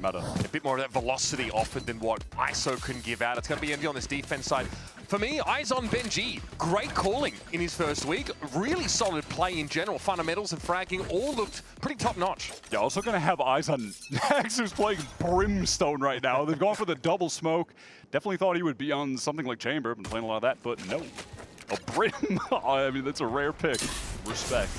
matter. A bit more of that velocity offered than what ISO can give out. It's going to be Envy on this defense side. For me, eyes on Benji. Great calling in his first week. Really solid play in general. Fundamentals and fragging all looked pretty top-notch. Yeah, also going to have eyes on Nax, who's playing Brimstone right now. They've gone for the double smoke. Definitely thought he would be on something like Chamber. Been playing a lot of that, but no. A Brim. I mean, that's a rare pick. Respect.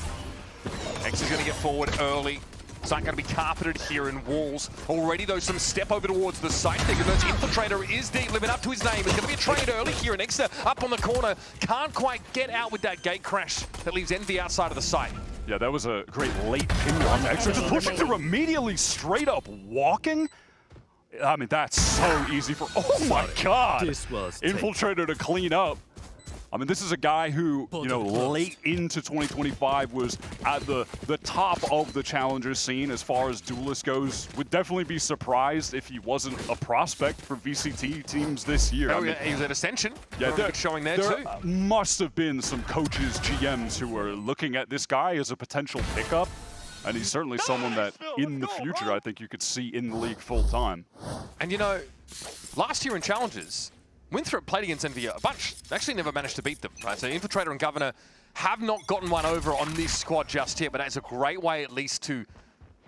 X is going to get forward early. It's not going to be carpeted here in walls. Already, though, some step over towards the site. There goes Infiltrator is deep, living up to his name. It's going to be a trade early here, and Exeter up on the corner. Can't quite get out with that gate crash that leaves Envy outside of the site. Yeah, that was a great late pin on Exeter. Just pushing through immediately, straight up walking. I mean, that's so easy for... Oh my god! Infiltrator to clean up. I mean, this is a guy who, you know, late into 2025 was at the top of the challenger scene as far as duelist goes. Would definitely be surprised if he wasn't a prospect for VCT teams this year. Oh, I mean, yeah, he was at Ascension. Yeah, good showing there too. Must have been some coaches, GMs who were looking at this guy as a potential pickup. And he's certainly someone that, in the future, I think you could see in the league full time. And you know, last year in challenges, Winthrop played against Envy a bunch. Actually never managed to beat them. Right? So Infiltrator and Governor have not gotten one over on this squad just yet, but that's a great way at least to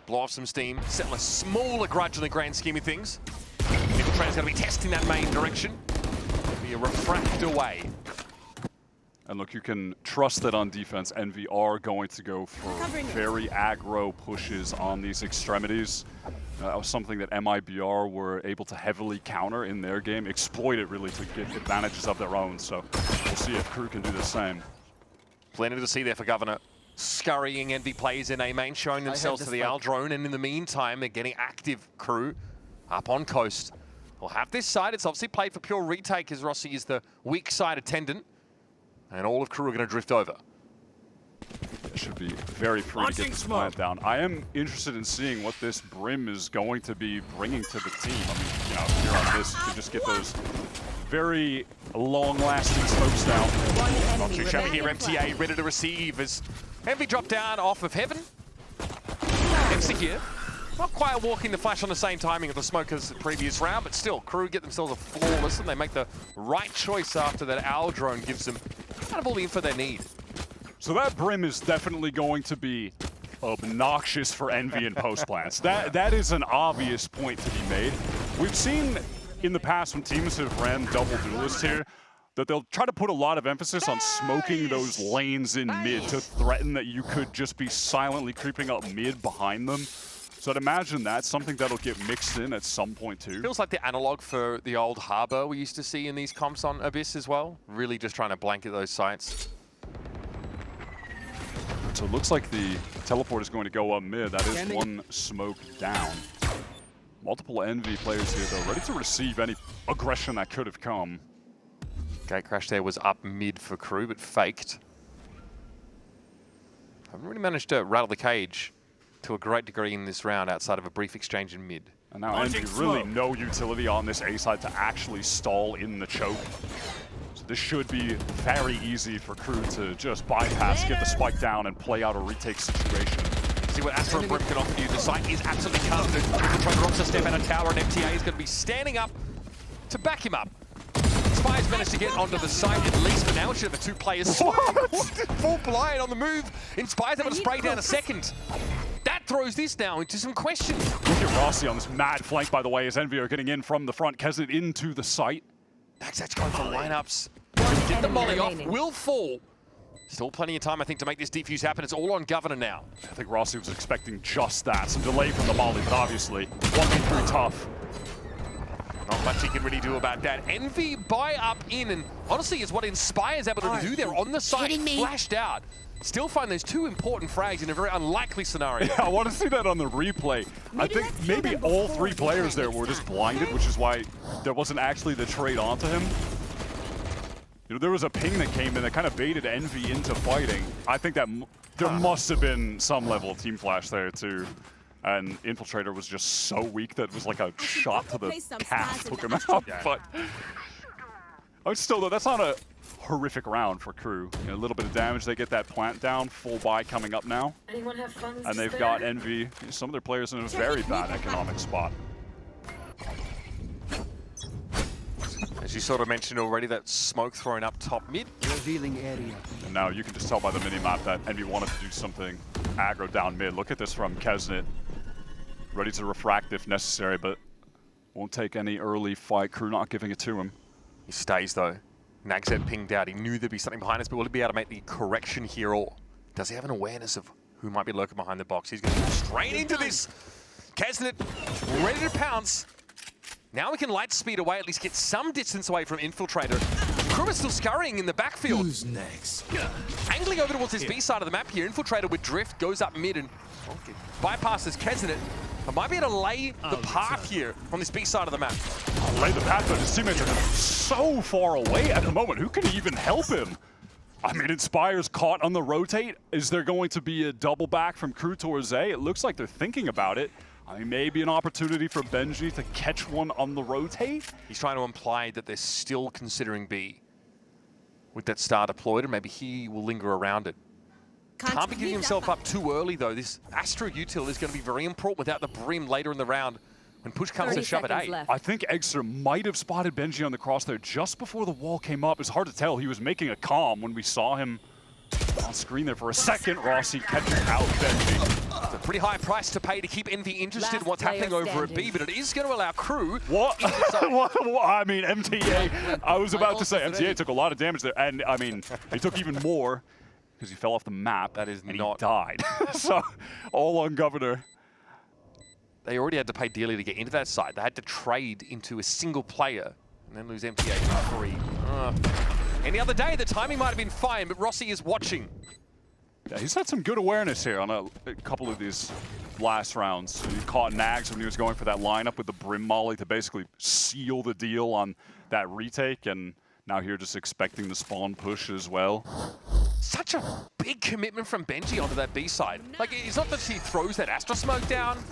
blow off some steam, settle a smaller grudge in the grand scheme of things. Infiltrator's going to be testing that main direction. It'll be a refract away. And look, you can trust that on defense, Envy are going to go for very aggro pushes on these extremities. That was something that MIBR were able to heavily counter in their game, exploit it really to get advantages of their own. So we'll see if KRU can do the same. Plenty to see there for Governor. Scurrying Envy players in A main, showing themselves to the Owl drone, and in the meantime, they're getting active KRU up on coast. We'll have this side. It's obviously played for pure retake as Rossi is the weak side attendant. And all of KRU are going to drift over. It should be very free to get this plant down. I am interested in seeing what this Brim is going to be bringing to the team. I mean, you know, here on this, you can just get those very long-lasting smokes down. Not too shabby here, MTA ready to receive as Envy dropped down off of Heaven. MC here. Not quite walking the flash on the same timing of the smoke as the previous round, but still, KRU get themselves a flawless, and they make the right choice after that Owl drone gives them kind of all the info they need. So that Brim is definitely going to be obnoxious for Envy and post plants. That is an obvious point to be made. We've seen in the past when teams have ran double duelists here, that they'll try to put a lot of emphasis on smoking those lanes in mid to threaten that you could just be silently creeping up mid behind them. So I'd imagine that's something that'll get mixed in at some point too. Feels like the analog for the old Harbor we used to see in these comps on Abyss as well. Really just trying to blanket those sites. So it looks like the teleport is going to go up mid. That is one smoke down. Multiple Envy players here though, ready to receive any aggression that could have come. Gate crash there was up mid for KRU, but faked. Haven't really managed to rattle the cage to a great degree in this round outside of a brief exchange in mid. And now Envy really no utility on this A side to actually stall in the choke. So this should be very easy for KRU to just bypass, get the spike down, and play out a retake situation. See what Astro and Brim can offer you. The site is absolutely covered. Trying to rock to step out of tower, and MTA is going to be standing up to back him up. Spies managed to get onto the site at least, but now it's the two players. Full blind on the move. Inspire's able to spray down a second. That throws this now into some questions. Look at Rossi on this mad flank, by the way, as Envy are getting in from the front. Kesnet into the site. That's going for lineups. Get the molly off, will fall. Still plenty of time, I think, to make this defuse happen. It's all on Governor now. I think Rossi was expecting just that. Some delay from the molly, but obviously 1v3 tough. Not much he can really do about that. Envy buy up in, and honestly is what Inspire's able to do there on the site, flashed out. Still find those two important frags in a very unlikely scenario. Yeah, I want to see that on the replay. I think maybe all three players there were just blinded, which is why there wasn't actually the trade onto him. You know, there was a ping that came in that kind of baited Envy into fighting. I think that there must have been some level of team flash there too. And Infiltrator was just so weak that it was like a shot to the calf took him out. But still, though, that's not a horrific round for KRU. You know, a little bit of damage, they get that plant down, full buy coming up now. And they've got Envy, some of their players in a very bad economic spot. As you sort of mentioned already, that smoke thrown up top mid. Revealing area. And now you can just tell by the minimap that Envy wanted to do something aggro down mid. Look at this from Kesnet. Ready to refract if necessary, but won't take any early fight. KRU not giving it to him. He stays though. Nagzed pinged out. He knew there'd be something behind us, but will he be able to make the correction here, or does he have an awareness of who might be lurking behind the box? He's going to go straight into this. Kesnet ready to pounce. Now we can light speed away, at least get some distance away from Infiltrator. KRU is still scurrying in the backfield. Who's next? Angling over towards this B side of the map here. Infiltrator with drift goes up mid and bypasses Kesnet. But might be able to lay the path here on this B side of the map. Lay the path, but his teammates are so far away at the moment. Who can even help him? I mean, Inspire's caught on the rotate. Is there going to be a double back from KRU towards A? It looks like they're thinking about it. I mean, maybe an opportunity for Benji to catch one on the rotate. He's trying to imply that they're still considering B with that star deployed, and maybe he will linger around it. Can't be giving himself up too early, though. This Astro util is going to be very important without the Brim later in the round when push comes to shove at A. I think Eggster might have spotted Benji on the cross there just before the wall came up. It's hard to tell. He was making a calm when we saw him on screen there for a second. Rossi catching out Benji. It's a pretty high price to pay to keep Envy interested in what's happening over at B, but it is going to allow KRU. What? What? I mean, MTA. I was about to say MTA took a lot of damage there, and I mean, he took even more because he fell off the map. That is and not. He died. So all on Governor. They already had to pay dearly to get into that site. They had to trade into a single player and then lose MTA for free. Any other day, the timing might have been fine, but Rossi is watching. Yeah, he's had some good awareness here on a couple of these last rounds. He caught Nags when he was going for that lineup with the Brim Molly to basically seal the deal on that retake, and now here just expecting the spawn push as well. Such a big commitment from Benji onto that B side. Like, it's not that he throws that Astro smoke down,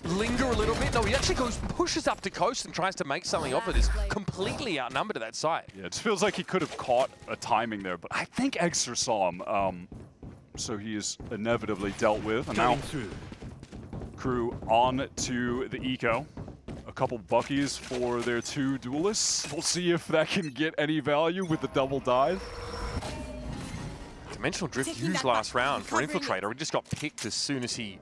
linger a little bit. No, he actually goes, pushes up to coast and tries to make something of it. Is completely outnumbered at that side. Yeah, it just feels like he could have caught a timing there, but I think Eggster saw him. So he is inevitably dealt with. And now KRU on to the eco. A couple buckies for their two duelists. We'll see if that can get any value with the double dive. Dimensional Drift used last round for Infiltrator. He just got picked as soon as he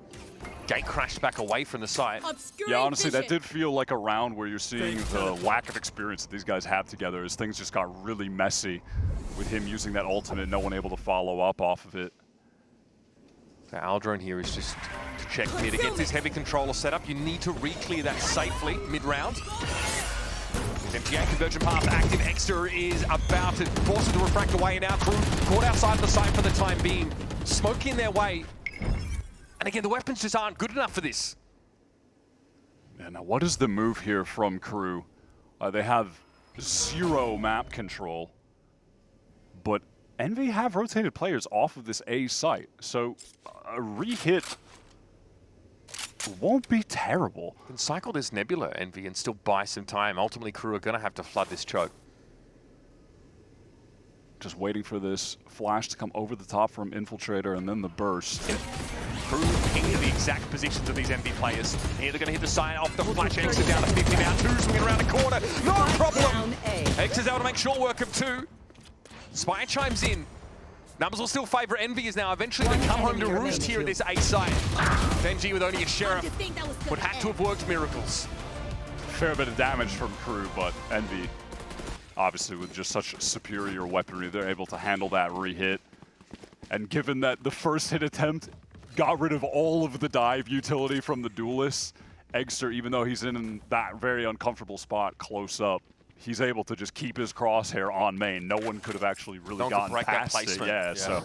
gate crashed back away from the site. Yeah, honestly, that did feel like a round where you're seeing the lack of experience that these guys have together as things just got really messy with him using that ultimate, no one able to follow up off of it. The Aldrone here is just to check here to get this heavy controller set up. You need to re-clear that safely mid-round. MTA conversion path active. Eggster is about to force it to refract away, and now KRU caught outside the site for the time being. Smoke in their way. And again, the weapons just aren't good enough for this. Yeah, now what is the move here from KRU? They have 0 map control, but Envy have rotated players off of this A site, so a re-hit won't be terrible. You can cycle this Nebula, Envy, and still buy some time. Ultimately, KRU are going to have to flood this choke. Just waiting for this flash to come over the top from Infiltrator and then the burst. KRU picking the exact positions of these Envy players. Here they're going to hit the side off the flash. Eggster down to 50 now. 2 swinging around the corner. No problem. Eggster's able to make short work of 2. Spy chimes in. Numbers will still favour Envy as now eventually they come home to roost here at this A site. Benji with only a Sheriff would have to have worked miracles. Fair bit of damage from KRU, but Envy, obviously with just such superior weaponry, they're able to handle that re-hit. And given that the first hit attempt got rid of all of the dive utility from the duelists, Eggster, even though he's in that very uncomfortable spot close up, he's able to just keep his crosshair on main. No one could have actually really gotten past it. Yeah, so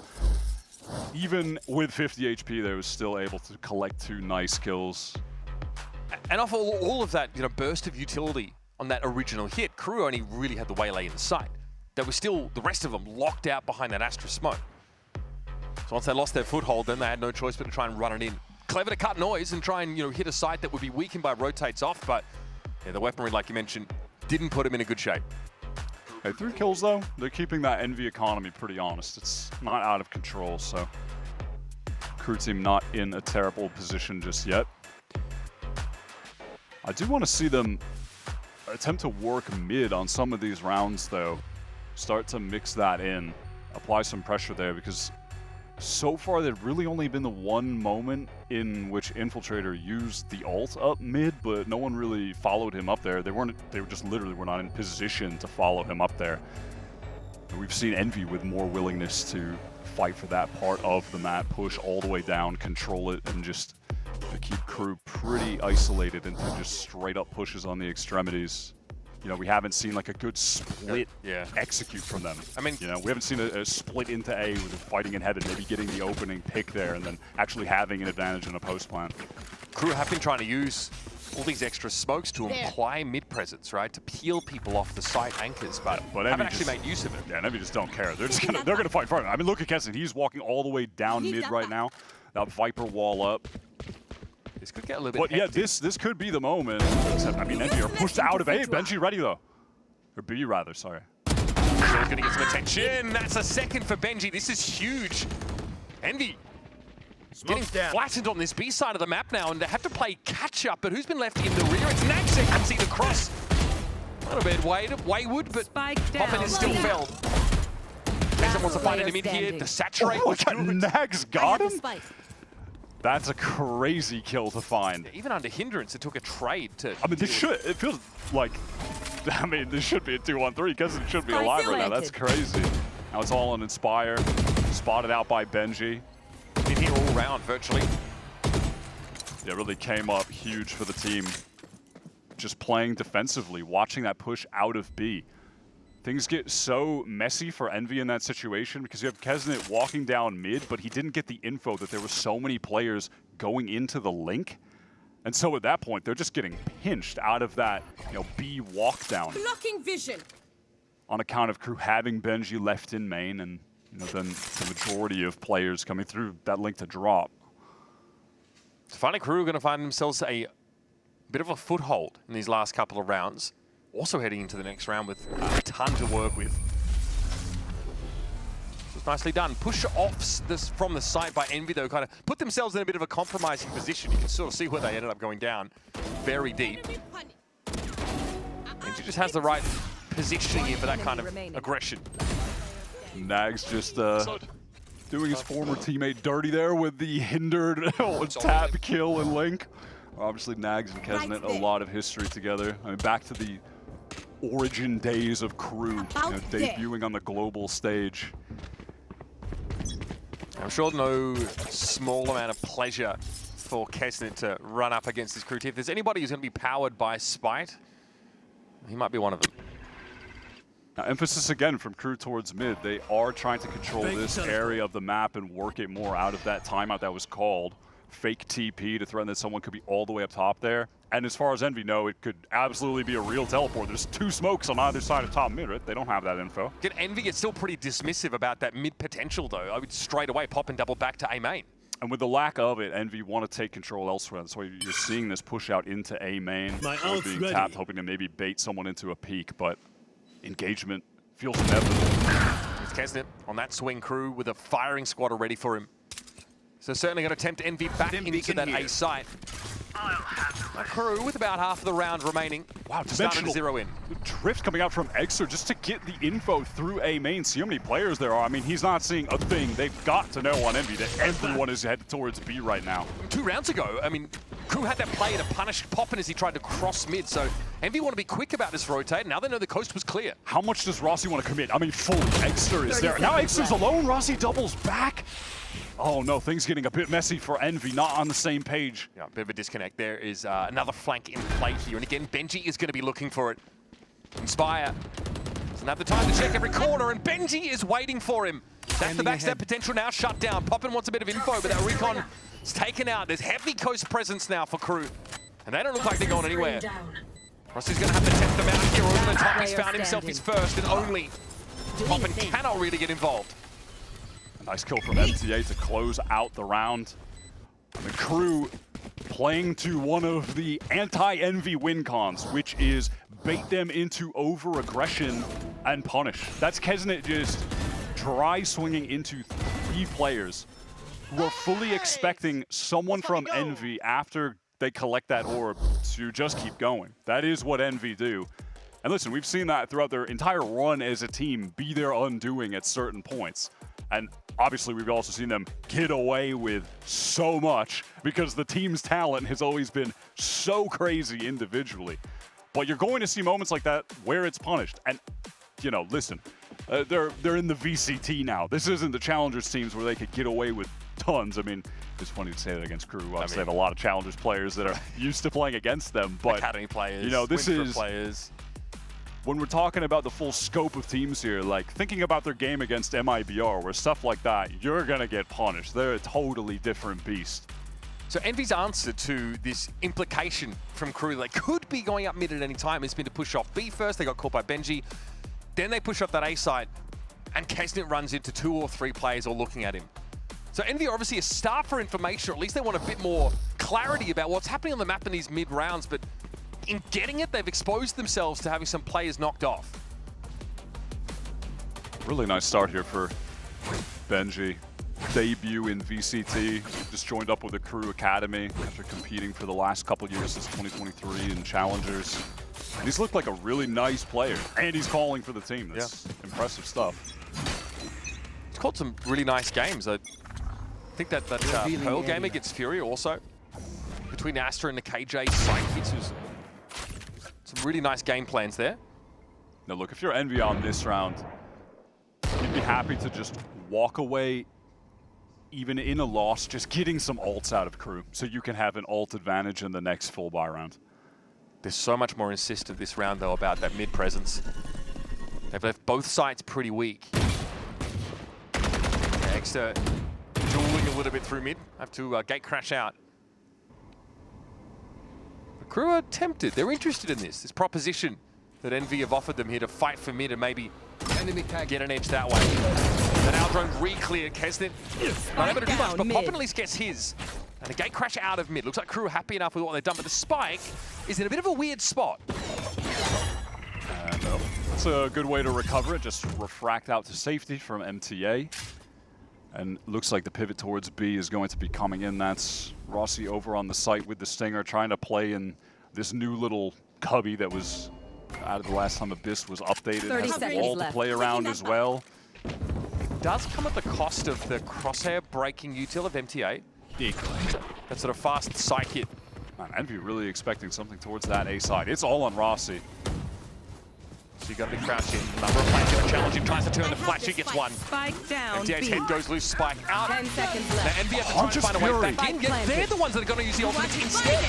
even with 50 HP, they was still able to collect 2 nice kills. And off all of that, burst of utility on that original hit, KRU only really had the waylay in sight. There was still the rest of them locked out behind that Astra smoke. So once they lost their foothold, then they had no choice but to try and run it in. Clever to cut noise and try and hit a site that would be weakened by rotates off, but yeah, the weaponry, like you mentioned, didn't put him in a good shape. Okay, 3 kills though. They're keeping that Envy economy pretty honest. It's not out of control, so KRU team not in a terrible position just yet. I do want to see them attempt to work mid on some of these rounds, though. Start to mix that in, apply some pressure there, because so far there'd really only been the one moment in which Infiltrator used the ult up mid, but no one really followed him up there. They were just literally were not in position to follow him up there. And we've seen Envy with more willingness to fight for that part of the map, push all the way down, control it, and just to keep KRU pretty isolated into just straight up pushes on the extremities. You know, we haven't seen like a good split execute from them. I mean, you know, we haven't seen a split into A with fighting in heaven, maybe getting the opening pick there and then actually having an advantage in a post plant. KRU have been trying to use all these extra smokes to imply mid presence, right? To peel people off the site anchors, but haven't actually made use of it. Yeah, Envy just don't care. They're just gonna fight for it. I mean, look at Kessin. He's walking all the way down mid right now. That Viper wall up. This could get a little bit hectic. Yeah, this could be the moment. Except, I mean, Envy are pushed out of A. Benji ready, though. Or B, rather, sorry. He's going to get some attention. That's a second for Benji. This is huge. Envy getting flattened on this B side of the map now, and they have to play catch-up, but who's been left in the rear? It's Nags. Can see the cross. A little bit wayward, but Poppin is still felled. Kessin wants to find an mid here to saturate. Oh, Nags got him? That's a crazy kill to find. Yeah, even under hindrance, it took a trade to... I mean, it feels like, I mean, this should be a 2-1-3 because it should be alive right now. That's crazy. Now it's all on Inspire. Spotted out by Benji. Been here all round, virtually. Yeah, really came up huge for the team. Just playing defensively, watching that push out of B. Things get so messy for Envy in that situation because you have Kesnet walking down mid, but he didn't get the info that there were so many players going into the link. And so at that point, they're just getting pinched out of that, you know, B walk down. Blocking vision. On account of KRU having Benji left in main and, you know, then the majority of players coming through that link to drop. So finally, KRU are going to find themselves a bit of a foothold in these last couple of rounds. Also heading into the next round with a ton to work with. Just nicely done. Push offs this from the site by Envy, though, kind of put themselves in a bit of a compromising position. You can sort of see where they ended up going down very deep. Envy just has the right positioning here for that kind of aggression. Nags just doing his former teammate dirty there with the hindered tap kill and link. Obviously, Nags and Kesnet, a lot of history together. I mean, back to the origin days of KRU, you know, debuting on the global stage. I'm sure no small amount of pleasure for Kesnet to run up against this KRU team. If there's anybody who's going to be powered by spite, he might be one of them. Now, emphasis again from KRU towards mid. They are trying to control this area of the map and work it more out of that timeout that was called. Fake TP to threaten that someone could be all the way up top there. And as far as Envy know, it could absolutely be a real teleport. There's two smokes on either side of top mid, right? They don't have that info. Envy gets still pretty dismissive about that mid potential, though. I would straight away pop and double back to A main. And with the lack of it, Envy want to take control elsewhere. That's why you're seeing this push out into A main. Being tapped, hoping to maybe bait someone into a peek, but engagement feels inevitable. It's Kesnet on that swing, KRU with a firing squad already for him. So certainly going to tempt Envy back into that A site. KRU with about half of the round remaining. Wow, starting to zero in. Drift coming out from Exer just to get the info through A main. See how many players there are. I mean, he's not seeing a thing. They've got to know on Envy that everyone is headed towards B right now. 2 rounds ago, I mean, KRU had that play to punish Poppin as he tried to cross mid, so Envy want to be quick about this rotate. Now they know the coast was clear. How much does Rossi want to commit? I mean, fully. Exer is there. Now Exer's alone. Rossi doubles back. Oh no, things getting a bit messy for Envy, not on the same page. Yeah, a bit of a disconnect. There is another flank in play here, and again, Benji is going to be looking for it. Inspire doesn't have the time to check every corner, and Benji is waiting for him. That's the backstab potential now shut down. Poppin wants a bit of info, but that recon is taken out. There's heavy coast presence now for KRU, and they don't look like they're going anywhere. Rossi's going to have to tempt them out here. Over the top, he's found himself his first and only. Poppin cannot really get involved. Nice kill from MTA to close out the round. The KRU playing to one of the anti-Envy win cons, which is bait them into over-aggression and punish. That's Kesnet just dry swinging into 3 players who are fully expecting someone from Envy after they collect that orb to just keep going. That is what Envy do. And listen, we've seen that throughout their entire run as a team be their undoing at certain points. And obviously, we've also seen them get away with so much because the team's talent has always been so crazy individually. But you're going to see moments like that where it's punished. And, you know, listen, they're in the VCT now. This isn't the Challengers teams where they could get away with tons. I mean, it's funny to say that against KRU. Obviously, they have a lot of Challengers players that are used to playing against them. But, Academy players, you know, this is players. When we're talking about the full scope of teams here, like thinking about their game against MIBR, where stuff like that, you're going to get punished. They're a totally different beast. So Envy's answer to this implication from KRU that could be going up mid at any time has been to push off B first. They got caught by Benji. Then they push off that A site, and Kesnet runs into 2 or 3 players all looking at him. So Envy are obviously a start for information, or at least they want a bit more clarity about what's happening on the map in these mid rounds, but in getting it, they've exposed themselves to having some players knocked off. Really nice start here for Benji. Debut in VCT, just joined up with the KRU Academy after competing for the last couple years since 2023 in Challengers. And he's looked like a really nice player, and he's calling for the team. That's impressive stuff. He's called some really nice games. I think that Pearl game against Fury also, between Astra and the KJ sidekicks, was some really nice game plans there. Now look, if you're Envy on this round, you'd be happy to just walk away, even in a loss, just getting some ults out of KRU, so you can have an ult advantage in the next full buy round. There's so much more insistent this round, though, about that mid presence. They've left both sides pretty weak. Extra dueling a little bit through mid. Have to gate crash out. KRU are tempted. They're interested in this proposition that Envy have offered them here to fight for mid and maybe get an edge that way. The now drone re-cleared. Kesnet not able to do much, but Poppin at least gets his. And the gate crash out of mid. Looks like KRU are happy enough with what they've done, but the spike is in a bit of a weird spot. And that's a good way to recover it. Just refract out to safety from MTA. And looks like the pivot towards B is going to be coming in. That's Rossi over on the site with the Stinger, trying to play in this new little cubby that was out of the last time Abyss was updated. Has the wall to play around as well. Does come at the cost of the crosshair breaking util of MTA. That sort of fast psych hit. Man, Envy really expecting something towards that A side. It's all on Rossi. So you got to be crouched in. Number of players going to challenge him. Tries to turn the flash. He gets one. Spike down. MTA's head goes loose. Spike out. 10 seconds left. Now Envy have to try and find a way back in. Yet they're the ones that are going to use the ultimate instead.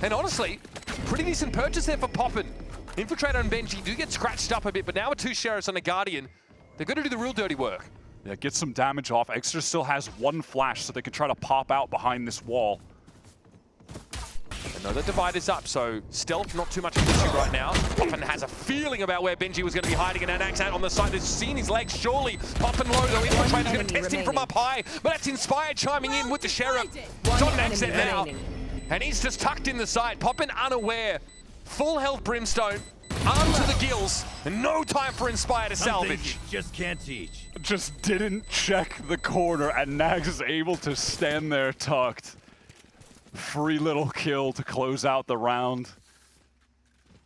And honestly, pretty decent purchase there for Poppin. Infiltrator and Benji do get scratched up a bit, but now with 2 Sheriffs and a Guardian, they're going to do the real dirty work. Yeah, get some damage off. Extra still has 1 flash, so they can try to pop out behind this wall. I know the divide is up, so stealth not too much of an issue right now. Poppin has a feeling about where Benji was going to be hiding, and Anax out on the side. They've seen his legs, surely. Poppin low, though. Infiltrator's going to test him from up high, but that's Inspired chiming in with the Sheriff. It's on Naxet now, and he's just tucked in the side. Poppin unaware. Full health Brimstone, armed to the gills, and no time for Inspire to salvage. You just can't teach. Just didn't check the corner, and Nags is able to stand there tucked. Free little kill to close out the round.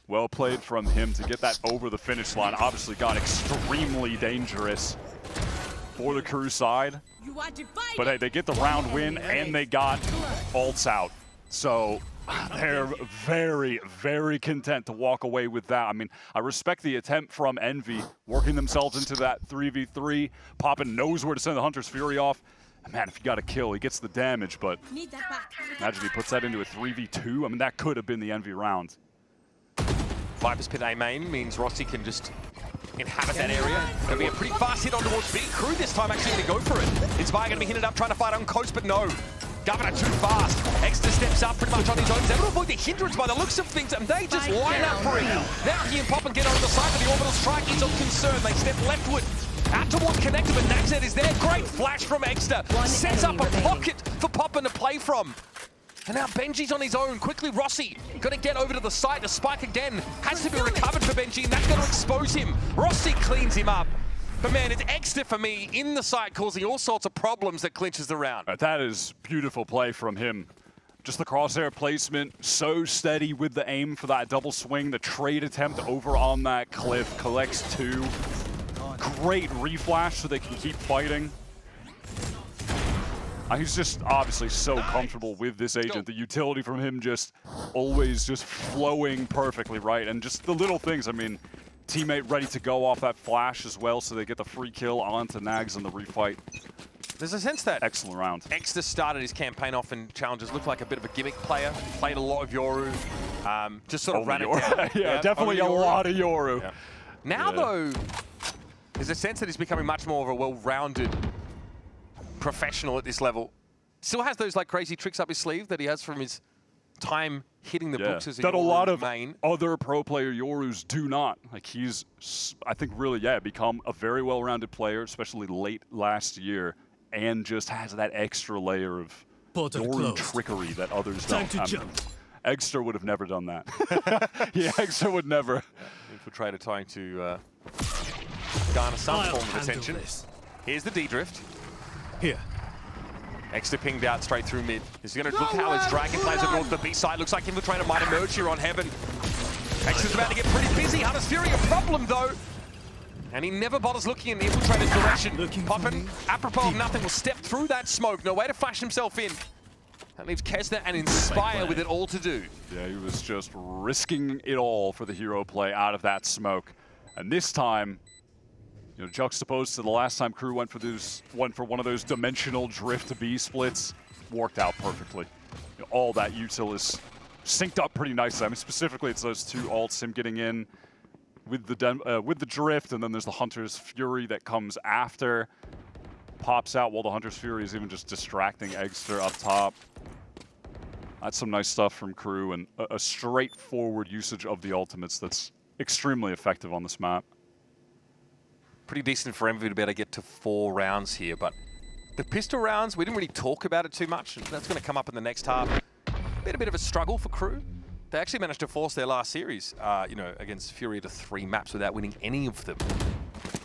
Well played from him to get that over the finish line. Obviously got extremely dangerous for the KRU side. But hey, they get the round win, and they got ults out. So they're very, very content to walk away with that. I mean, I respect the attempt from Envy, working themselves into that 3v3. Poppin knows where to send the Hunter's Fury off. And man, if he got a kill, he gets the damage, but imagine he puts that into a 3v2. I mean, that could have been the Envy round. Viper's Pit A main means Rossi can just inhabit that area. Gonna be a pretty fast hit on towards B. KRU this time actually going to go for it. Inspire going to be hinted up, trying to fight on coast, but no. Governor too fast. Extra steps up pretty much on his own. He's able to avoid the hindrance by the looks of things, and they just line up for him. Now he and Poppin get on the side, but the orbital strike is of concern. They step leftward. Out towards connector, but Naxet is there. Great flash from Extra. Sets up a pocket for Poppin to play from. And now Benji's on his own. Quickly, Rossi going to get over to the side. The spike again has to be recovered for Benji, and that's going to expose him. Rossi cleans him up. But man, it's Extra for me in the site, causing all sorts of problems that clinches the round. That is beautiful play from him. Just the crosshair placement, so steady with the aim for that double swing. The trade attempt over on that cliff collects 2. Great reflash so they can keep fighting. He's just obviously so comfortable with this agent. The utility from him just always just flowing perfectly, right? And just the little things, I mean, teammate ready to go off that flash as well, so they get the free kill onto Nags in the refight. There's a sense that excellent round. Exter started his campaign off in challenges, looked like a bit of a gimmick player, played a lot of Yoru, just sort of ran it down. Yeah, definitely a lot of Yoru. Yeah. Now though, there's a sense that he's becoming much more of a well-rounded professional at this level. Still has those like crazy tricks up his sleeve that he has from his time hitting the books as a that a lot of main. Other pro player Yorus do not. Like he's, I think really, become a very well-rounded player, especially late last year, and just has that extra layer of Yoru trickery that others don't. Exter would have never done that. Exter would never. Infiltrator trying to garner some form of attention. Here's the D-drift. Here. Exter pinged out straight through mid. He's going to look how his Dragon plays over towards the B side. Looks like Infiltrator might emerge here on Heaven. Exter's about to get pretty busy. Hunter's Fury a problem though. And he never bothers looking in the Infiltrator's direction. Poppin, apropos of nothing, will step through that smoke. No way to flash himself in. That leaves Kesner and Inspire with it all to do. Yeah, he was just risking it all for the hero play out of that smoke. And this time, you know, juxtaposed to the last time KRU went for one of those dimensional drift B splits, worked out perfectly. You know, all that util is synced up pretty nicely. I mean, specifically, it's those 2 ults, him getting in with the drift, and then there's the Hunter's Fury that comes after. Pops out while the Hunter's Fury is even just distracting Exter up top. That's some nice stuff from KRU, and a straightforward usage of the ultimates that's extremely effective on this map. Pretty decent for Envy to be able to get to 4 rounds here, but the pistol rounds, we didn't really talk about it too much. That's going to come up in the next half. Been a bit of a struggle for KRU. They actually managed to force their last series, you know, against Fury to 3 maps without winning any of them.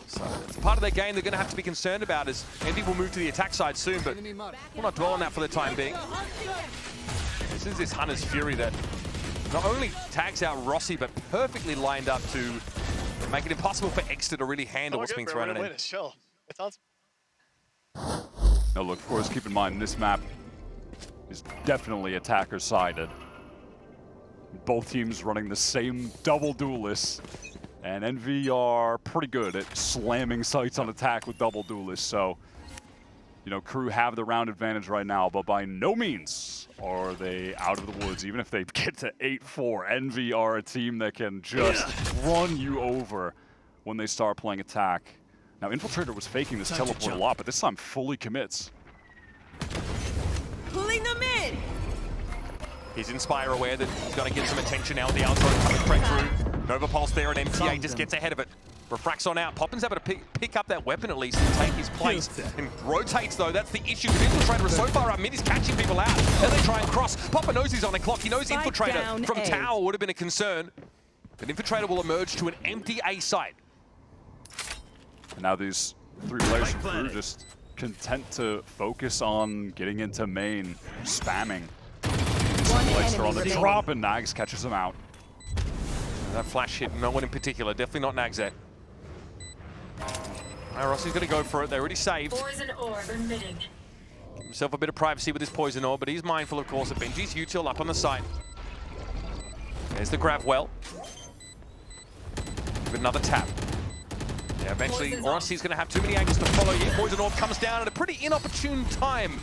So it's part of their game they're going to have to be concerned about as Envy will move to the attack side soon, but we'll not dwell on that for the time being. This is this Hunter's Fury that not only tags out Rossi, but perfectly lined up to make it impossible for Exter to really handle what's being thrown at him. It's awesome. Now look, of course, keep in mind, this map is definitely attacker-sided. Both teams running the same double duelists, and Envy are pretty good at slamming sights on attack with double duelists, so, you know, KRU have the round advantage right now, but by no means are they out of the woods. Even if they get to 8-4, Envy are a team that can just run you over when they start playing attack. Now, Infiltrator was faking this teleport a lot, but this time fully commits. Pulling them in! He's Inspire aware that he's going to get some attention now with the Alzheimer coming straight through. Nova Pulse there, and MTA just gets ahead of it. Refracts on out. Poppin's able to pick up that weapon at least and take his place. And rotates though, that's the issue. Infiltrator is so far up mid, he's catching people out. Then they try and cross. Poppin knows he's on the clock. He knows Infiltrator from Tower would have been a concern. But Infiltrator will emerge to an empty A site. And now these 3 players from KRU just content to focus on getting into main, spamming. They're on the drop, and Nags catches him out. That flash hit no one in particular, definitely not Nagzet. Rossi's going to go for it, they already saved. Poison orb emitting. Give himself a bit of privacy with his poison orb, but he's mindful, of course, of Benji's util up on the site. There's the grab well. Give it another tap. Yeah, eventually, Rossi's going to have too many angles to follow here. Poison orb comes down at a pretty inopportune time.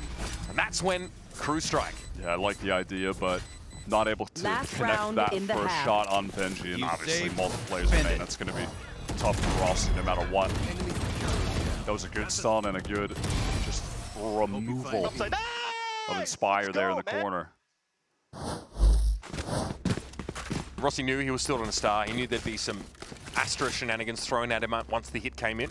And that's when KRU strike. Yeah, I like the idea, but not able to connect that first shot on Benji, and obviously multiplayers in main. That's going to be tough for Rossi no matter what. That was a good stun and a good just removal of Inspire there in the corner. Rossi knew he was still on a star. He knew there'd be some Astra shenanigans thrown at him once the hit came in.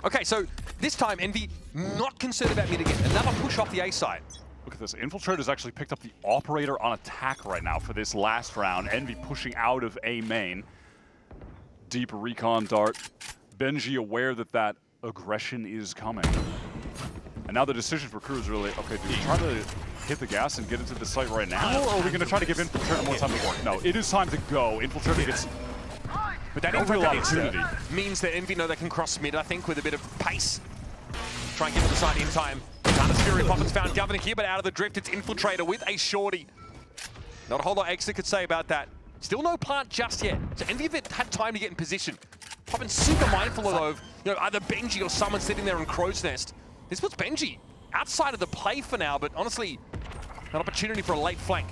Okay, so this time Envy not concerned about mid again. Another push off the A side. Look at this. Infiltrator's actually picked up the operator on attack right now for this last round. Envy pushing out of A main. Deep recon dart. Benji aware that that aggression is coming. And now the decision for KRU is really, okay, do we try to hit the gas and get into the site right now, or are we going to try to give Infiltrator more time to work? No, it is time to go. Infiltrator gets but that no real opportunity. Means that Envy know they can cross mid, I think, with a bit of pace. Try and get to the side in time. Tana's Fury Poppins found Governor here, but out of the drift, it's Infiltrator with a shorty. Not a whole lot Exit could say about that. Still no plant just yet. So Envy have had time to get in position. Poppins super mindful of, either Benji or someone sitting there in Crow's Nest. This puts Benji outside of the play for now, but honestly, an opportunity for a late flank.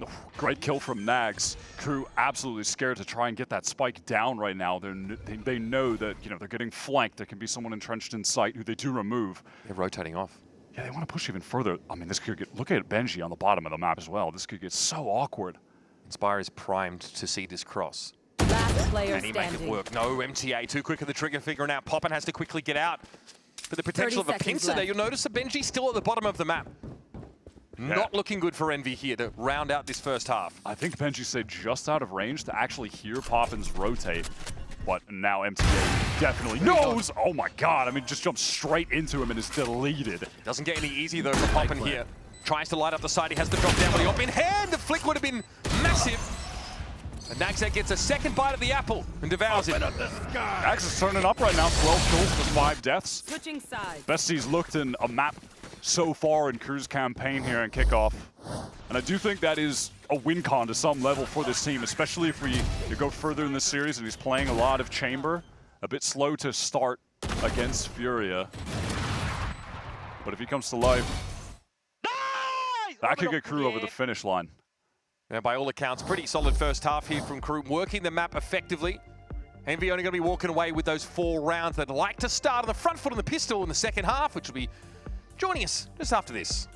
Oh, great kill from Nags. KRU absolutely scared to try and get that spike down right now. They know that they're getting flanked. There can be someone entrenched in sight who they do remove. They're rotating off. Yeah, they want to push even further. I mean, this could get, look at Benji on the bottom of the map as well. This could get so awkward. Inspire is primed to see this cross. Last player Can he make it work? No, MTA too quick at the trigger, figuring out. Poppin has to quickly get out. For the potential of a pincer there, you'll notice that Benji's still at the bottom of the map. Yeah. Not looking good for Envy here to round out this first half. I think Benji stayed just out of range to actually hear Poppins rotate. But now MTA definitely knows. Oh my god, I mean, just jumps straight into him and is deleted. Doesn't get any easy though for Poppin here. Tries to light up the side, he has to drop down, but the op in hand, the flick would have been massive. And Naxxat gets a second bite of the apple and devours it. Nax is turning up right now, 12 kills for 5 deaths. Switching sides. Best he's looked in a map so far in KRU's campaign here in Kickoff. And I do think that is a win con to some level for this team, especially if we go further in the series and he's playing a lot of Chamber. A bit slow to start against Furia. But if he comes to life, that could get KRU over the finish line. Yeah, by all accounts, pretty solid first half here from KRU, working the map effectively. Envy only going to be walking away with those 4 rounds. They'd like to start on the front foot on the pistol in the second half, which will be joining us just after this.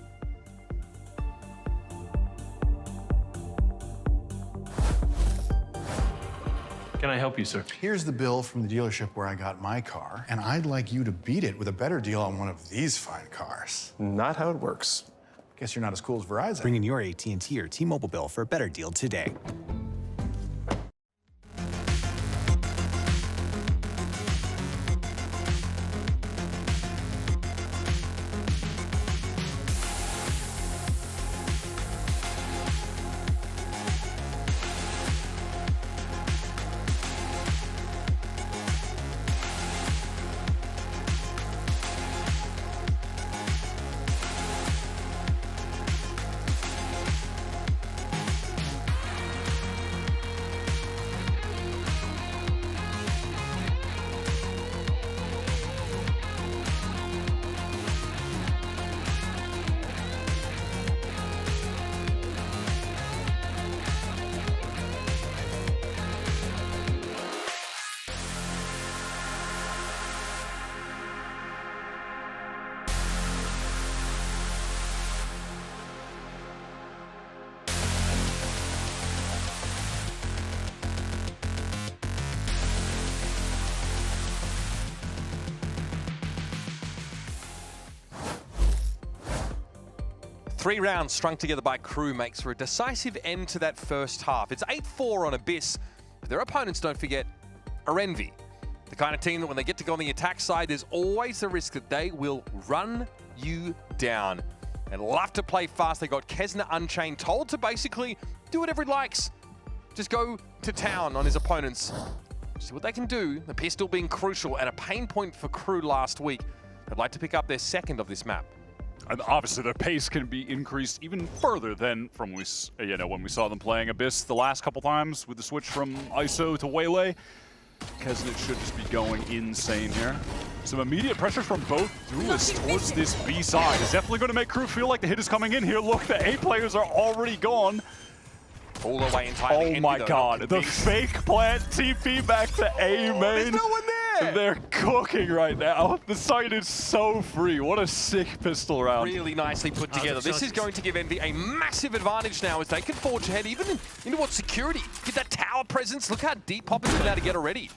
Can I help you, sir? Here's the bill from the dealership where I got my car, and I'd like you to beat it with a better deal on one of these fine cars. Not how it works. Guess you're not as cool as Verizon. Bring in your AT&T or T-Mobile bill for a better deal today. Three rounds strung together by KRU makes for a decisive end to that first half. It's 8-4 on Abyss, but their opponents, don't forget, are Envy. The kind of team that when they get to go on the attack side, there's always the risk that they will run you down. They love to play fast. They got Kesner Unchained told to basically do whatever he likes. Just go to town on his opponents. See what they can do, the pistol being crucial and a pain point for KRU last week. They'd like to pick up their second of this map. And obviously their pace can be increased even further than from when we saw them playing Abyss the last couple times with the switch from ISO to Waylay. Kesnet should just be going insane here. Some immediate pressure from both duelists towards this B side is definitely going to make KRU feel like the hit is coming in here. Look, the A players are already gone. All the way entirely. Oh my god, the fake plant TP back to A main. There's no one there! They're cooking right now. The site is so free. What a sick pistol round. Really nicely put together. This is going to give Envy a massive advantage now as they can forge ahead even into what security. Get that tower presence. Look how deep Poppin's been able to get already.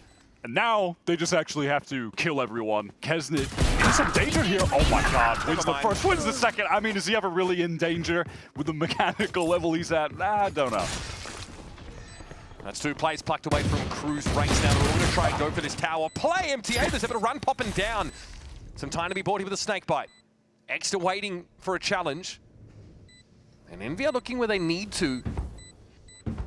And now they just actually have to kill everyone. Kesnet in some danger here. Oh my god, wins the first, wins the second. I mean, is he ever really in danger with the mechanical level he's at? I don't know. That's 2 plays plucked away from KRU's ranks now. We're going to try and go for this tower play. MTA, there's a bit of run Poppin down. Some time to be bought here with a snake bite. Extra waiting for a challenge. And Envy are looking where they need to.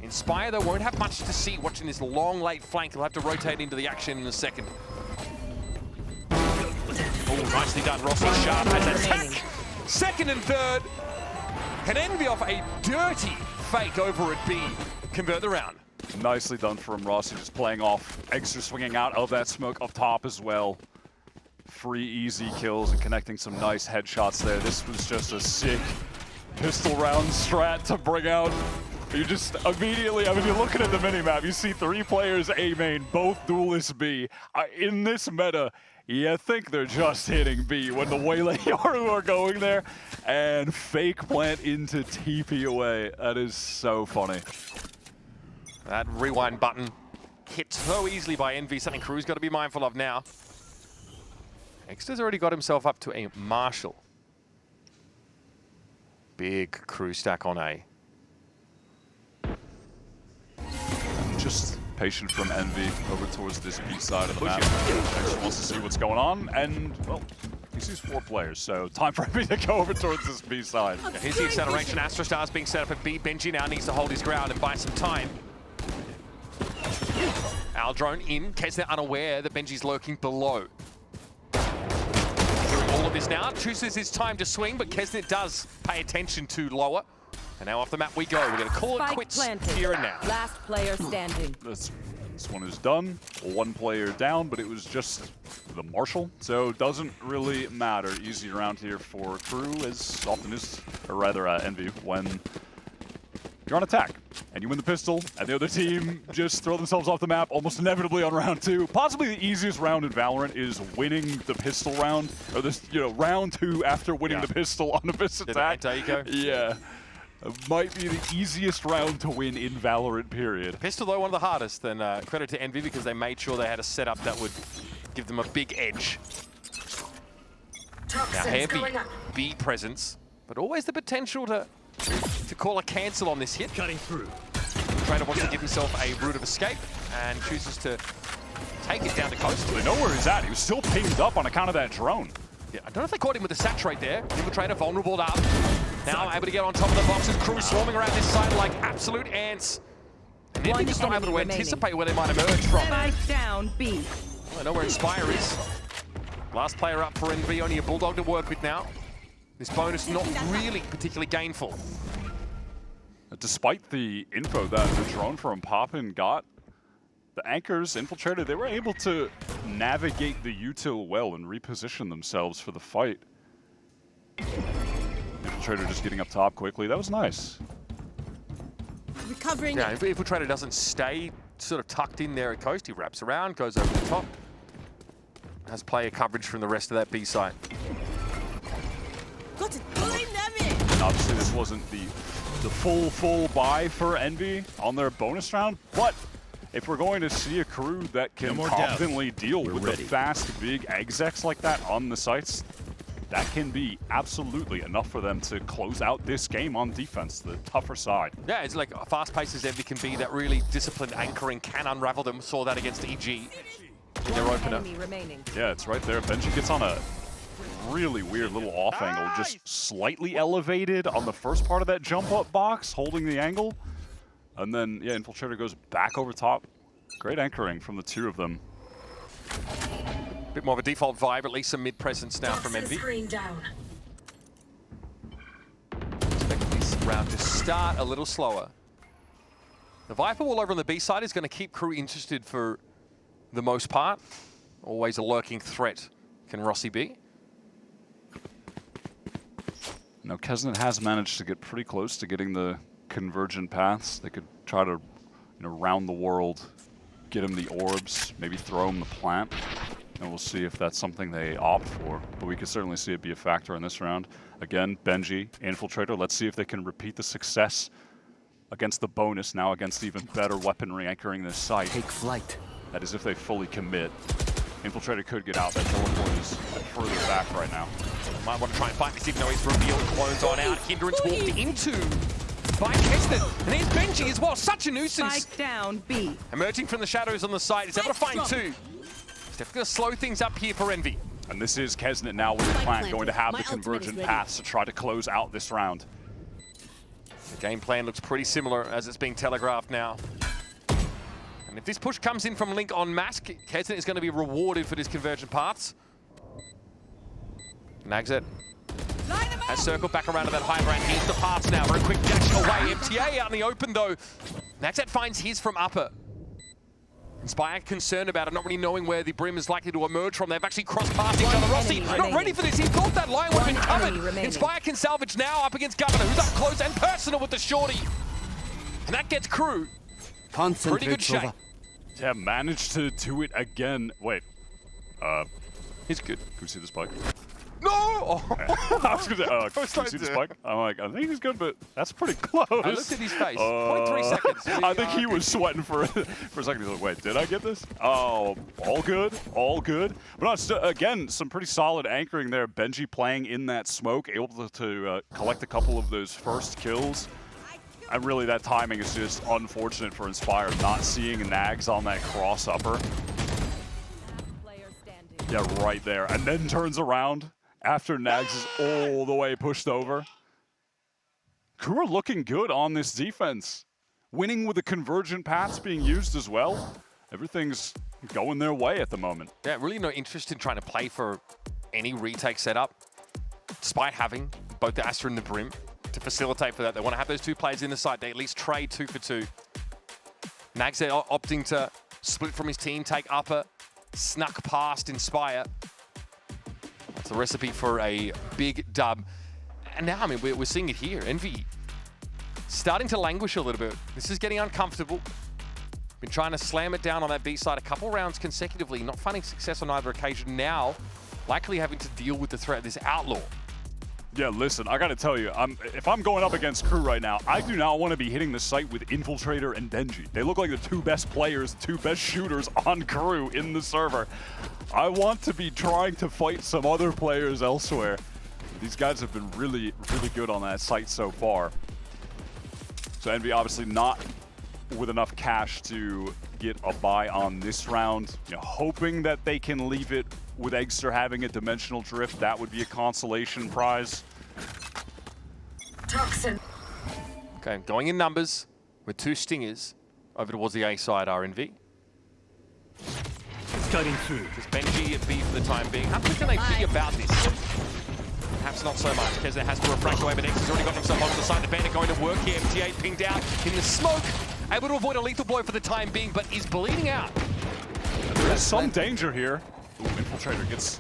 Inspire, though, won't have much to see watching this long, late flank. They'll have to rotate into the action in a second. Oh, nicely done. Rossi sharp has attack. Second and third. Can Envy off a dirty fake over at B convert the round? Nicely done from Rossi, just playing off, extra swinging out of that smoke up top as well. Free, easy kills and connecting some nice headshots there. This was just a sick pistol round strat to bring out. You just immediately, I mean, you're looking at the minimap, you see 3 players A main, both duelist B. In this meta, you think they're just hitting B when the Waylay Yaru are going there and fake plant into TP away. That is so funny. That rewind button hit so easily by Envy, something KRU's got to be mindful of now. Extra's already got himself up to a Marshall. Big KRU stack on A. Just patient from Envy over towards this B side of the map. Extra wants to see what's going on, and, well, he sees 4 players, so time for Envy to go over towards this B side. Yeah, here's the acceleration. Astrostar's being set up at B. Benji now needs to hold his ground and buy some time. Aldrone in. Kesnet unaware that Benji's lurking below. Through all of this now. Chooses his time to swing, but Kesnet does pay attention to lower. And now off the map we go. We're going to call it quits here and now. Last player standing. This one is done. 1 player down, but it was just the Marshall, so it doesn't really matter. Easy round here for KRU as often as, or rather Envy, when you're on attack and you win the pistol and the other team just throw themselves off the map almost inevitably on round 2. Possibly the easiest round in Valorant is winning the pistol round, or this, round 2 after winning the pistol on a fist attack. Yeah. It might be the easiest round to win in Valorant, period. Pistol, though, one of the hardest. And credit to Envy because they made sure they had a setup that would give them a big edge. Now, heavy B presence, but always the potential to call a cancel on this hit. Cutting through. Trader wants to give himself a route of escape and chooses to take it down the coast. They know where he's at. He was still pinged up on account of that drone. Yeah, I don't know if they caught him with the saturate there. Infiltrator vulnerable up. Now able to get on top of the boxes. KRU swarming around this side like absolute ants. And Envy just not able to anticipate where they might emerge from. Spike down B. Well, I know where Inspire is. Last player up for Envy, only a Bulldog to work with now. This bonus not really particularly gainful. Despite the info that the drone from Poppin got, the Anchors, Infiltrator, they were able to navigate the util well and reposition themselves for the fight. Infiltrator just getting up top quickly. That was nice. Recovering. Yeah, if Infiltrator doesn't stay sort of tucked in there at coast, he wraps around, goes over the top. Has player coverage from the rest of that B site. Got it. Pulling them in. And obviously this wasn't the full buy for Envy on their bonus round, but if we're going to see a KRU that can confidently deal with the fast, big execs like that on the sites, that can be absolutely enough for them to close out this game on defense, the tougher side. Yeah, it's like fast-paced as Envy can be. That really disciplined anchoring can unravel them. Saw that against EG in their opener. Yeah, it's right there. Benji gets on a really weird little off angle, just slightly elevated on the first part of that jump up box, holding the angle. And then, yeah, Infiltrator goes back over top. Great anchoring from the 2 of them. Bit more of a default vibe, at least some mid-presence now from Envy. Expect this round to start a little slower. The Viper wall over on the B side is going to keep KRU interested for the most part. Always a lurking threat. Can Rossi be? Now, Kesnet has managed to get pretty close to getting the convergent paths. They could try to, round the world, get him the orbs, maybe throw him the plant, and we'll see if that's something they opt for. But we could certainly see it be a factor in this round. Again, Benji, Infiltrator, let's see if they can repeat the success against the bonus, now against even better weaponry anchoring this site. Take flight. That is if they fully commit. Infiltrator could get out. That teleport is further back right now. Might want to try and fight this even though he's revealed clones on out. Hindrance walked into by Kesnet. And here's Benji as well. Such a nuisance. Spike down B. Emerging from the shadows on the side. He's able to find 2. He's definitely going to slow things up here for Envy. And this is Kesnet now with the plant, going to have the convergent paths to try to close out this round. The game plan looks pretty similar as it's being telegraphed now. And if this push comes in from Link on Mask, Kesnet is going to be rewarded for these convergent paths. Nagset has circled back around to that high ground. Here's the paths now. Very quick dash away. MTA out in the open though. Nagset finds his from upper. Inspire concerned about it, not really knowing where the Brim is likely to emerge from. They've actually crossed past each other. Rossi not ready for this. He thought that line would have been covered. Inspire can salvage now up against Governor, who's up close and personal with the shorty. And that gets KRU. Pretty good shape. Yeah, managed to do it again. Wait. He's good. Can we see the spike? No! Oh. I was gonna say, can we see the spike? I'm like, I think he's good, but that's pretty close. I looked at his face. 0.3 seconds. I think he was sweating for a second. He's like, wait, did I get this? Oh, all good, all good. But no, again, some pretty solid anchoring there. Benji playing in that smoke, able to collect a couple of those first kills. And really, that timing is just unfortunate for Inspire, not seeing Nags on that cross upper. Yeah, right there. And then turns around after Nags is all the way pushed over. KRU are looking good on this defense. Winning with the convergent paths being used as well. Everything's going their way at the moment. Yeah, really no interest in trying to play for any retake setup, despite having both the Astra and the Brim to facilitate for that. They want to have those two players in the site. They at least trade 2 for 2. Nags there opting to split from his team, take upper, snuck past Inspire. That's the recipe for a big dub. And now, I mean, we're seeing it here. Envy starting to languish a little bit. This is getting uncomfortable. Been trying to slam it down on that B side a couple rounds consecutively, not finding success on either occasion. Now, likely having to deal with the threat of this Outlaw. Yeah, listen, I gotta tell you, if I'm going up against KRU right now, I do not want to be hitting the site with Infiltrator and Benji. They look like the 2 best players, 2 best shooters on KRU in the server. I want to be trying to fight some other players elsewhere. These guys have been really, really good on that site so far. So Envy obviously not with enough cash to get a buy on this round. You know, hoping that they can leave it with Eggster having a dimensional drift. That would be a consolation prize. Toxin. Okay, going in numbers with 2 stingers over towards the A side RNV. It's cutting through. Just Benji at B for the time being. How quick can they be about this? Perhaps not so much. Kesnet has to refract away, but X has already got himself onto the side. The Bandit going to work here. MTA pinged out in the smoke. Able to avoid a lethal blow for the time being, but is bleeding out. There's some danger here. Ooh, Infiltrator gets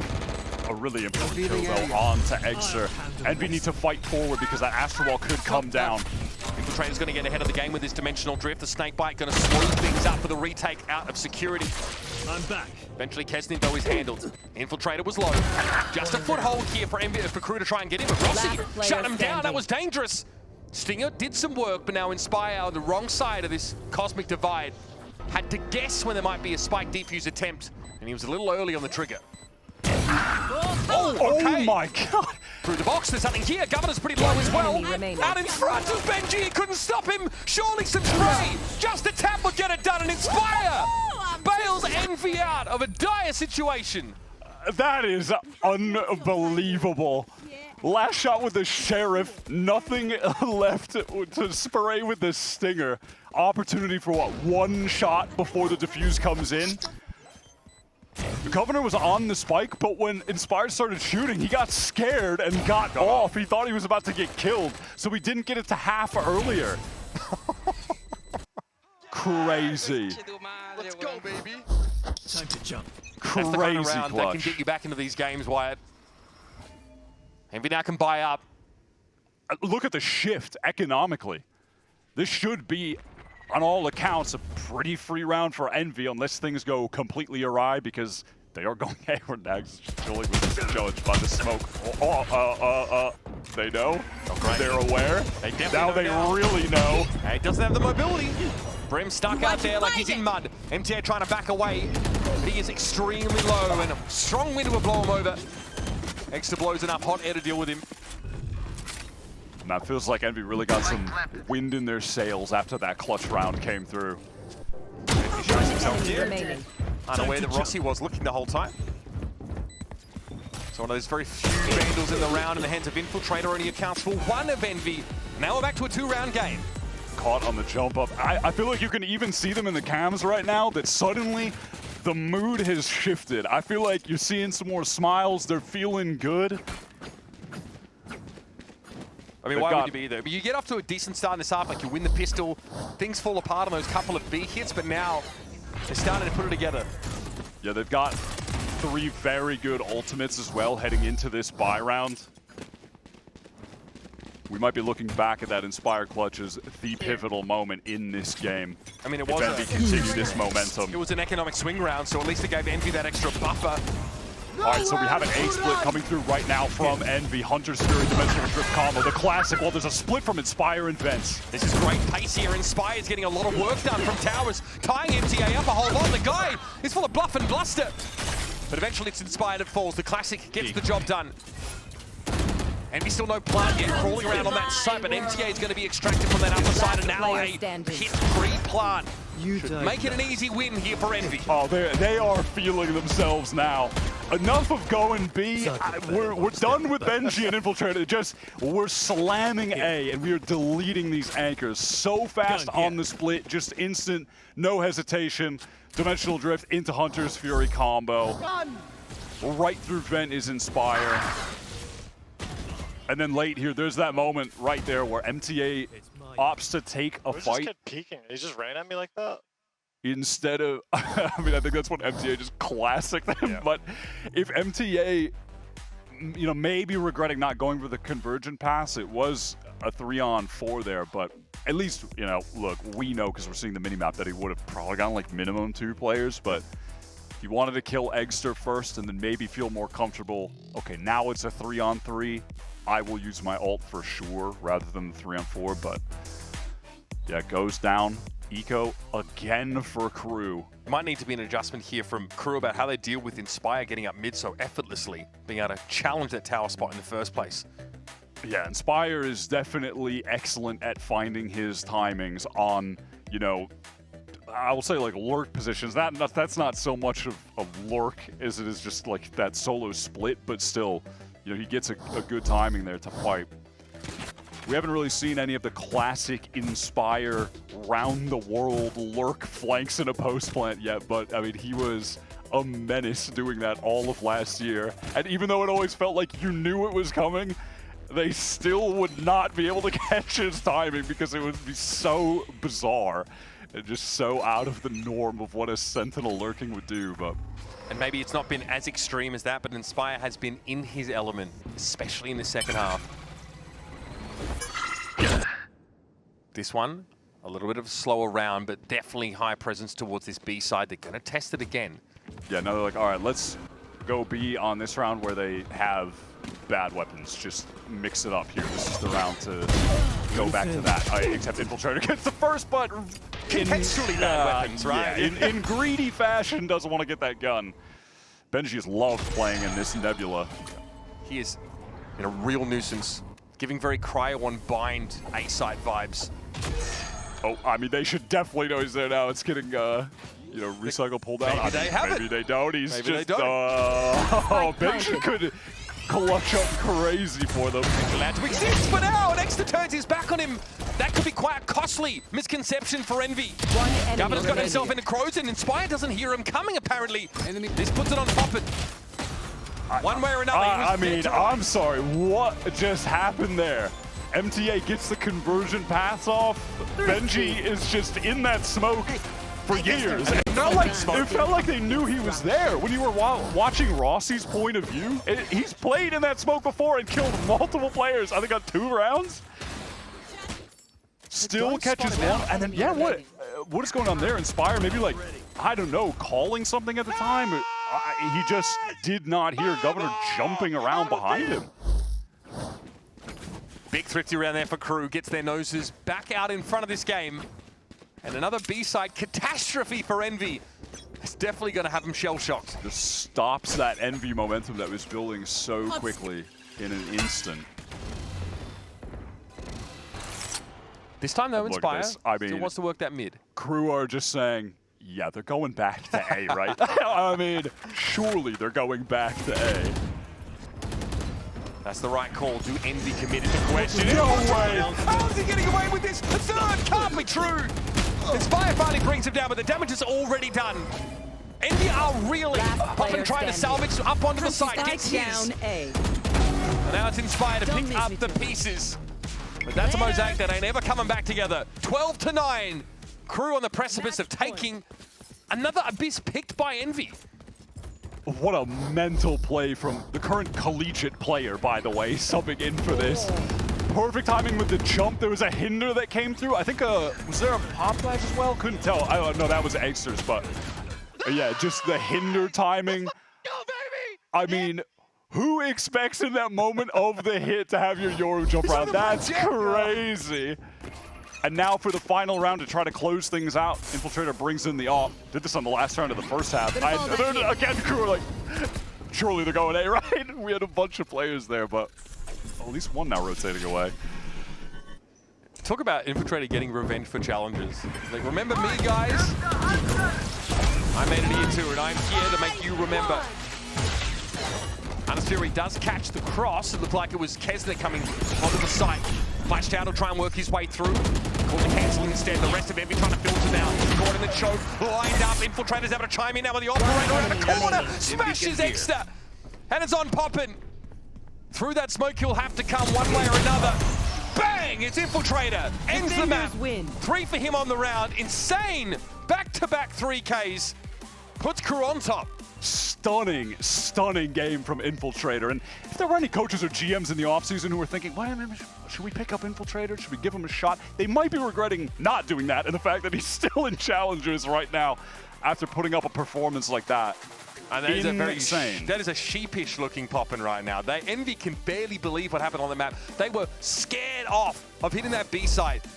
a really important kill though onto Eggster. Envy need to fight forward because that Astral Wall could come down. Infiltrator's going to get ahead of the game with his dimensional drift. The Snakebite going to smooth things up for the retake out of security. I'm back. Eventually, Kesnet, though, is handled. Infiltrator was low. Just a foothold here for KRU to try and get in. But Rossi shut him down. That was dangerous. Stinger did some work, but now Inspire on the wrong side of this cosmic divide. Had to guess when there might be a spike defuse attempt, and he was a little early on the trigger. Oh, okay. Oh my god! Through the box, there's something here. Governor's pretty low as well. Out in front of Benji, he couldn't stop him. Surely some spray. Just a tap would get it done, and Inspire bails Envy out of a dire situation. That is unbelievable. Last shot with the Sheriff, nothing left to spray with the Stinger. Opportunity for what, 1 shot before the defuse comes in? The Governor was on the spike, but when Inspired started shooting, he got scared and got off. He thought he was about to get killed, so he didn't get it to half earlier. Crazy. Let's go, baby. Time to jump. Crazy That's the kind of round clutch. that can get you back into these games, Wyatt. Envy now can buy up. Look at the shift economically. This should be, on all accounts, a pretty free round for Envy unless things go completely awry because they are going hayward. Nags chilling with the judge by the smoke. They know. They're aware. They now they really know. He doesn't have the mobility. Brim stuck out there like he's in mud. MTA trying to back away. He is extremely low and a strong wind will blow him over. Extra blows enough hot air to deal with him. And that feels like Envy really got some wind in their sails after that clutch round came through. He shows himself here. Unaware that Rossi was looking the whole time. So one of those very few Vandals in the round in the hands of Infiltrator only accounts for one of Envy. Now we're back to a 2-round game. Caught on the jump up. I feel like you can even see them in the cams right now that suddenly the mood has shifted. I feel like you're seeing some more smiles. They're feeling good. I mean, why would you be there? But you get off to a decent start in this half, like you win the pistol, things fall apart on those couple of B hits, but now they're starting to put it together. Yeah, they've got 3 very good ultimates as well heading into this buy round. We might be looking back at that Inspire clutch as the pivotal moment in this game. I mean, it was if Envy continue this momentum. It was an economic swing round, so at least it gave Envy that extra buffer. All right, so we have an A split coming through right now from Envy. Hunter's Fury, Dimensional Drift combo, the classic. Well, there's a split from Inspire and Vents. This is great pace here. Inspire's getting a lot of work done from Towers, tying MTA up a whole lot. The guy is full of bluff and bluster. But eventually it's Inspire that falls. The classic gets the job done. Envy still no plant yet, crawling around on that site, but MTA is going to be extracted from that upper side, and now a hit pre-plant. Make it an easy win here for Envy. Oh, they are feeling themselves now. Enough of going B. We're done with Benji and Infiltrator. We're slamming A, and we are deleting these anchors so fast on the split. Just instant, no hesitation. Dimensional Drift into Hunter's Fury combo. Right through Vent is Inspire. And then late here, there's that moment right there where MTA opts to take a fight. Just kept peeking. He just ran at me like that. Instead of, I mean, I think that's what MTA just classic them. Yeah. But if MTA, you know, maybe regretting not going for the convergent pass, it was a 3-on-4 there. But at least, you know, look, we know because we're seeing the minimap that he would have probably gotten like minimum 2 players. But he wanted to kill Eggster first and then maybe feel more comfortable. Okay, now it's a 3-on-3. I will use my ult for sure rather than the 3-on-4, but yeah, it goes down. Eco again for KRU. Might need to be an adjustment here from KRU about how they deal with Inspire getting up mid so effortlessly, being able to challenge that tower spot in the first place. Yeah, Inspire is definitely excellent at finding his timings on, you know, I will say like lurk positions. That's not so much of lurk as it is just like that solo split, but still, you know, he gets a good timing there to fight. We haven't really seen any of the classic Inspire round-the-world lurk flanks in a post plant yet, but I mean, he was a menace doing that all of last year. And even though it always felt like you knew it was coming, they still would not be able to catch his timing because it would be so bizarre and just so out of the norm of what a Sentinel lurking would do. But and maybe it's not been as extreme as that, but Inspire has been in his element, especially in the second half. This one, a little bit of a slower round, but definitely high presence towards this B side. They're going to test it again. Yeah, now they're like, all right, let's go B on this round where they have bad weapons. Just mix it up here. This is the round to go back to that. Except Infiltrator gets the first, but contextually bad weapons, right? Yeah, in greedy fashion, doesn't want to get that gun. Benji has loved playing in this Nebula. He is in a real nuisance, giving very Cryo on Bind A-side vibes. Oh, I mean, they should definitely know he's there now. It's getting, you know, recycle pulled out. Maybe they have maybe it. They don't. He's maybe just, they don't. Oh, Benji could clutch up crazy for them. Allowed to exist for now, and Extra turns his back on him. That could be quite a costly misconception for Envy. Governor's got himself into Crows, and Inspire doesn't hear him coming, apparently. This puts it on Poppin. One way or another. I mean, I'm sorry, what just happened there? MTA gets the conversion pass off. Benji is just in that smoke for years. It felt like they knew he was there. When you were watching Rossi's point of view, he's played in that smoke before and killed multiple players. I think on 2 rounds. Still catches one, and then yeah, what is going on there? Inspire, maybe like, I don't know, calling something at the time. He just did not hear Governor jumping around behind him. Big thrifty around there for KRU, gets their noses back out in front of this game. And another B-side catastrophe for Envy. It's definitely going to have him shell-shocked. Just stops that Envy momentum that was building so quickly in an instant. This time though, Inspire I mean, still wants to work that mid. KRU are just saying, yeah, they're going back to A, right? I mean, surely they're going back to A. That's the right call. Do Envy committed to question? No way! How is he getting away with this? The third can't be true. Inspire finally brings him down, but the damage is already done. Envy are really Poppin trying to salvage up onto the side. Gets his. Down A. And now it's Inspire to Don't pick miss up me the too. pieces. But that's a mosaic that ain't ever coming back together. 12-9. KRU on the precipice of taking another Abyss picked by Envy. What a mental play from the current collegiate player, by the way, subbing in for this. Perfect timing with the jump. There was a hinder that came through. I think, was there a pop flash as well? Couldn't tell. I don't know, that was Exters, but yeah, just the hinder timing. I mean, who expects in that moment of the hit to have your Yoru jump around? That's crazy. And now for the final round to try to close things out, Infiltrator brings in the AWP. Did this on the last round of the first half. Again, KRU are like, surely they're going A, right? We had a bunch of players there, but at least one now rotating away. Talk about Infiltrator getting revenge for challenges. Like, remember me, guys? I made it here too, and I'm here to make you remember. Anasiri does catch the cross. It looked like it was Kesnet coming onto the site. Flashed out, will try and work his way through. Called to cancel instead. The rest of Envy trying to filter now. Caught in the choke, lined up. Infiltrator's able to chime in now with the operator around the corner. Smashes Extra. And it's on Poppin. Through that smoke, he'll have to come one way or another. Bang! It's Infiltrator. Ends the map. Win. 3 for him on the round. Insane. Back-to-back 3Ks. Puts KRU on top. Stunning, stunning game from Infiltrator. And if there were any coaches or GMs in the offseason who were thinking, wait a minute, should we pick up Infiltrator? Should we give him a shot? They might be regretting not doing that and the fact that he's still in Challengers right now after putting up a performance like that. And that is a very insane. that is a sheepish looking Poppin right now. Envy can barely believe what happened on the map. They were scared off of hitting that B site because